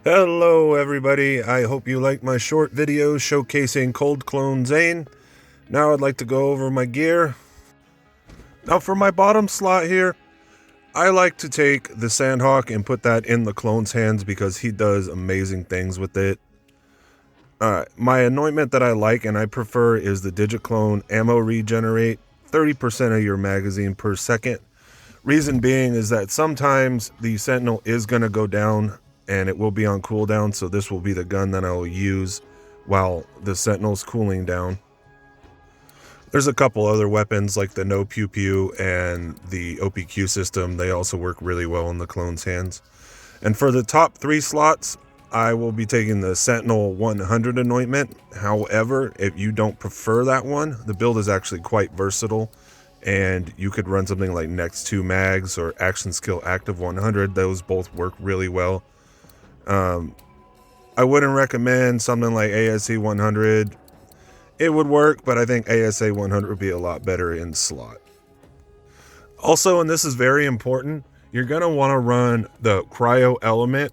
Hello everybody, I hope you liked my short video showcasing Cold Clone Zane. Now I'd like to go over my gear. Now for my bottom slot here, I like to take the Sandhawk and put that in the clone's hands because he does amazing things with it. My anointment that I like and I prefer is the Digiclone Ammo Regenerate, 30% of your magazine per second. Reason being is that sometimes the Sentinel is going to go down and it will be on cooldown, so this will be the gun that I'll use while the Sentinel's cooling down. There's a couple other weapons like the No Pew Pew and the OPQ system. They also work really well in the clone's hands. And for the top 3 slots, I will be taking the Sentinel 100 anointment. However, if you don't prefer that one, the build is actually quite versatile. And you could run something like Next 2 Mags or Action Skill Active 100. Those both work really well. I wouldn't recommend something like ASE 100. It would work, but I think ASA 100 would be a lot better in slot. Also, and this is very important, you're going to want to run the Cryo Element.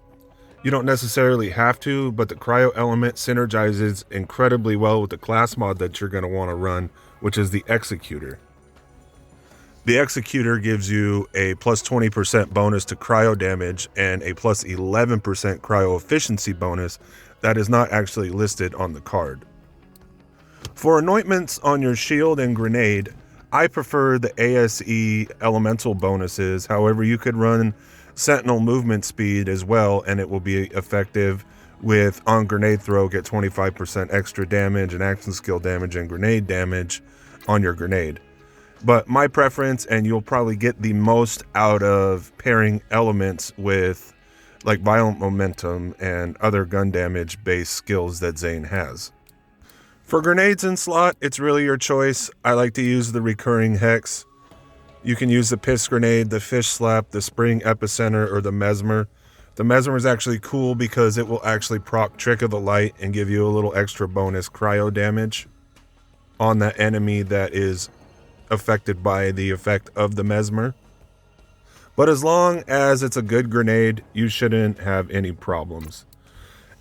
You don't necessarily have to, but the Cryo Element synergizes incredibly well with the class mod that you're going to want to run, which is the Executor. The Executor gives you a plus 20% bonus to cryo damage and a plus 11% cryo efficiency bonus that is not actually listed on the card. For anointments on your shield and grenade, I prefer the ASE elemental bonuses. However, you could run Sentinel movement speed as well, and it will be effective with on grenade throw, get 25% extra damage and action skill damage and grenade damage on your grenade. But my preference, and you'll probably get the most out of pairing elements with like violent momentum and other gun damage based skills that Zane has. For grenades in slot, it's really your choice. I like to use the recurring hex. You can use the piss grenade, the fish slap, the spring epicenter, or the mesmer. The mesmer is actually cool because it will actually proc Trick of the Light and give you a little extra bonus cryo damage on that enemy that is affected by the effect of the mesmer. But as long as it's a good grenade, you shouldn't have any problems.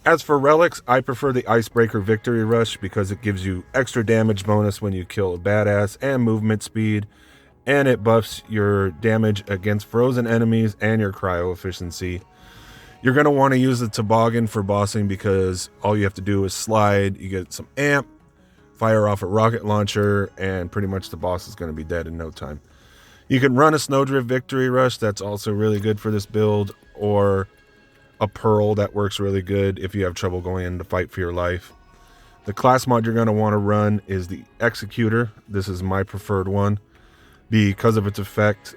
As for relics, I prefer the Icebreaker Victory Rush because it gives you extra damage bonus when you kill a badass and movement speed, and it buffs your damage against frozen enemies and your cryo efficiency. You're going to want to use the Toboggan for bossing because all you have to do is slide, you get some amp, fire off a rocket launcher, and pretty much the boss is going to be dead in no time. You can run a Snowdrift Victory Rush, that's also really good for this build, or a Pearl that works really good if you have trouble going in to fight for your life. The class mod you're going to want to run is the Executor. This is my preferred one because of its effect.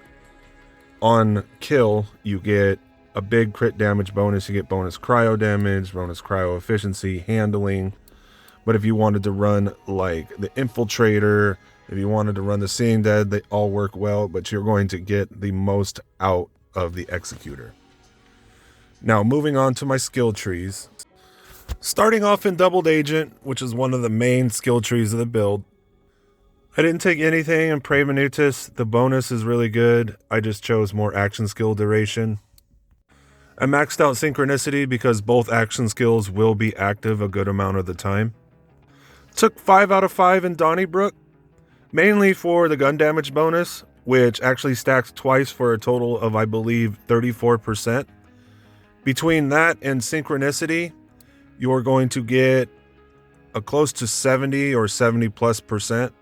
On kill, you get a big crit damage bonus, you get bonus cryo damage, bonus cryo efficiency, handling. But if you wanted to run like the Infiltrator, if you wanted to run the Seeing Dead, they all work well, but you're going to get the most out of the Executor. Now, moving on to my skill trees. Starting off in Doubled Agent, which is one of the main skill trees of the build. I didn't take anything in Praevenutus. The bonus is really good. I just chose more action skill duration. I maxed out Synchronicity because both action skills will be active a good amount of the time. Took 5 out of 5 in Donnybrook, mainly for the gun damage bonus, which actually stacks twice for a total of, I believe, 34%. Between that and Synchronicity, you're going to get a close to 70 or 70+%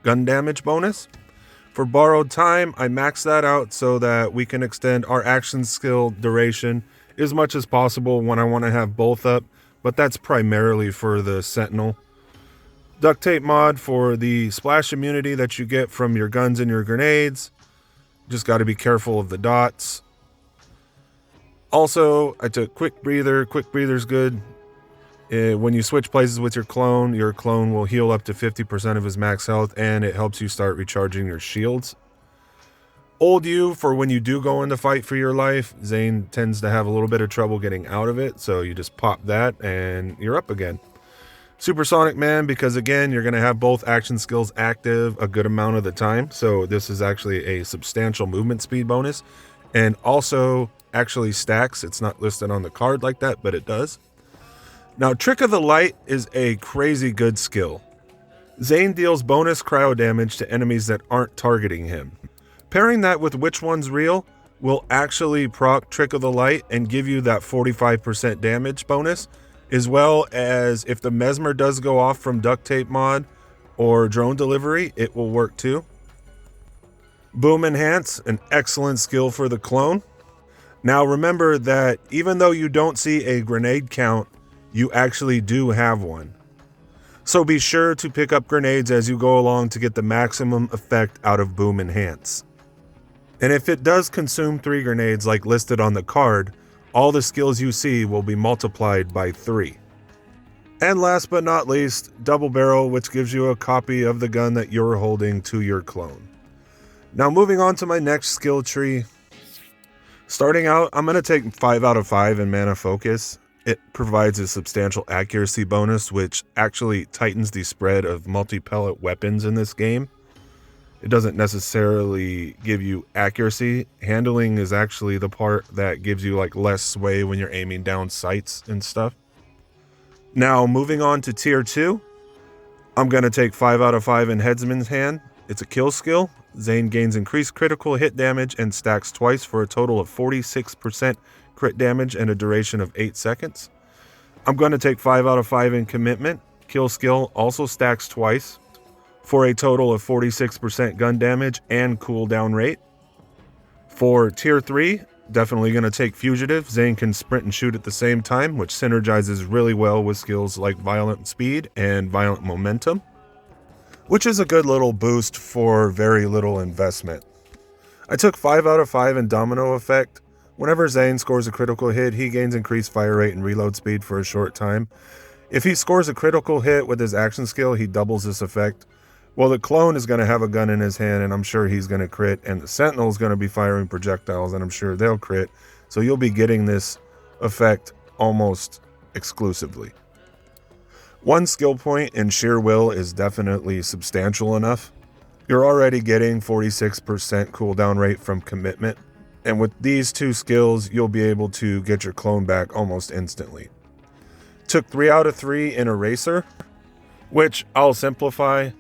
gun damage bonus. For Borrowed Time, I maxed that out so that we can extend our action skill duration as much as possible when I want to have both up, but that's primarily for the Sentinel. Duct Tape mod for the splash immunity that you get from your guns and your grenades. Just got to be careful of the dots. Also, I took Quick Breather. Quick Breather's good. When you switch places with your clone will heal up to 50% of his max health, and it helps you start recharging your shields. Old U for when you do go into fight for your life. Zane tends to have a little bit of trouble getting out of it, so you just pop that and you're up again. Supersonic Man, because again, you're going to have both action skills active a good amount of the time. So this is actually a substantial movement speed bonus. And also actually stacks. It's not listed on the card like that, but it does. Now, Trick of the Light is a crazy good skill. Zane deals bonus cryo damage to enemies that aren't targeting him. Pairing that with Which One's Real will actually proc Trick of the Light and give you that 45% damage bonus, as well as if the Mesmer does go off from duct tape mod or drone delivery, it will work too. Boom Enhance, an excellent skill for the clone. Now remember that even though you don't see a grenade count, you actually do have one. So be sure to pick up grenades as you go along to get the maximum effect out of Boom Enhance. And if it does consume 3 grenades like listed on the card, all the skills you see will be multiplied by 3. And last but not least, Double Barrel, which gives you a copy of the gun that you're holding to your clone. Now moving on to my next skill tree. Starting out, I'm going to take 5 out of 5 in Mana Focus. It provides a substantial accuracy bonus, which actually tightens the spread of multi-pellet weapons in this game. It doesn't necessarily give you accuracy. Handling is actually the part that gives you like less sway when you're aiming down sights and stuff. Now moving on to tier 2, I'm going to take 5 out of 5 in Headsman's Hand. It's a kill skill. Zane gains increased critical hit damage and stacks twice for a total of 46% crit damage and a duration of 8 seconds. I'm going to take 5 out of 5 in Commitment. Kill skill also stacks twice for a total of 46% gun damage and cooldown rate. For tier 3, definitely going to take Fugitive. Zane can sprint and shoot at the same time, which synergizes really well with skills like Violent Speed and Violent Momentum, which is a good little boost for very little investment. I took 5 out of 5 in Domino Effect. Whenever Zane scores a critical hit, he gains increased fire rate and reload speed for a short time. If he scores a critical hit with his action skill, he doubles this effect. Well, the clone is going to have a gun in his hand, and I'm sure he's going to crit, and the Sentinel is going to be firing projectiles, and I'm sure they'll crit. So you'll be getting this effect almost exclusively. 1 skill point in Sheer Will is definitely substantial enough. You're already getting 46% cooldown rate from Commitment, and with these 2 skills, you'll be able to get your clone back almost instantly. Took 3 out of 3 in Eraser, which I'll simplify.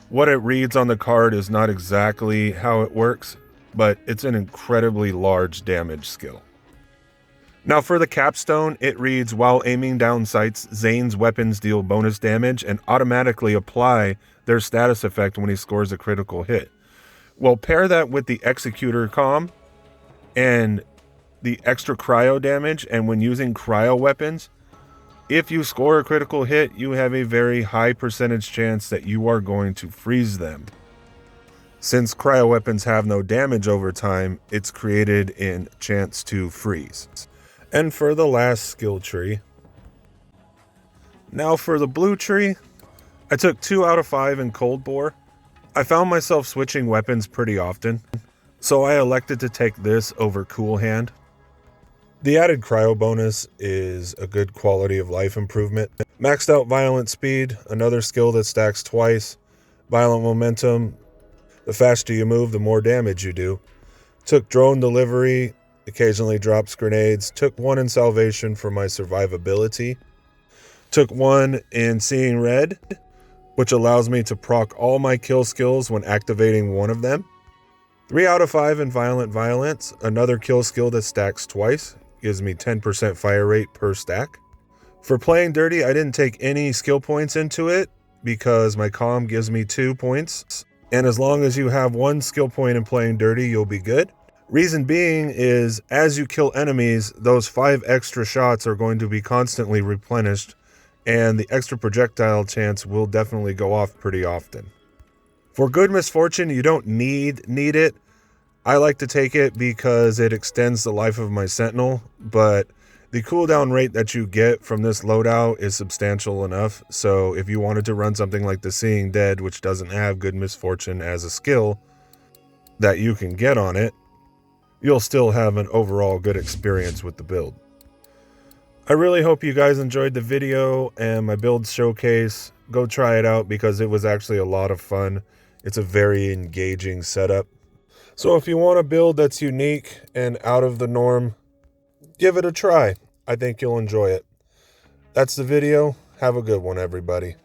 What it reads on the card is not exactly how it works, but it's an incredibly large damage skill. Now for the capstone, it reads, while aiming down sights, Zane's weapons deal bonus damage and automatically apply their status effect when he scores a critical hit. Well, pair that with the Executor comm and the extra cryo damage, and when using cryo weapons, if you score a critical hit, you have a very high percentage chance that you are going to freeze them. Since cryo weapons have no damage over time, it's created in chance to freeze. And for the last skill tree. Now for the blue tree, I took 2 out of 5 in Cold Bore. I found myself switching weapons pretty often, so I elected to take this over Cool Hand. The added cryo bonus is a good quality of life improvement. Maxed out Violent Speed, another skill that stacks twice. Violent Momentum, the faster you move, the more damage you do. Took Drone Delivery, occasionally drops grenades. Took 1 in Salvation for my survivability. Took 1 in Seeing Red, which allows me to proc all my kill skills when activating one of them. 3 out of 5 in Violent Violence, another kill skill that stacks twice. Gives me 10% fire rate per stack. For Playing Dirty, I didn't take any skill points into it because my comm gives me 2 points. And as long as you have 1 skill point in Playing Dirty, you'll be good. Reason being is as you kill enemies, those 5 extra shots are going to be constantly replenished, and the extra projectile chance will definitely go off pretty often. For Good Misfortune, you don't need it. I like to take it because it extends the life of my Sentinel, but the cooldown rate that you get from this loadout is substantial enough, so if you wanted to run something like the Seeing Dead, which doesn't have Good Misfortune as a skill that you can get on it, you'll still have an overall good experience with the build. I really hope you guys enjoyed the video and my build showcase. Go try it out because it was actually a lot of fun. It's a very engaging setup. So if you want a build that's unique and out of the norm, give it a try. I think you'll enjoy it. That's the video. Have a good one, everybody.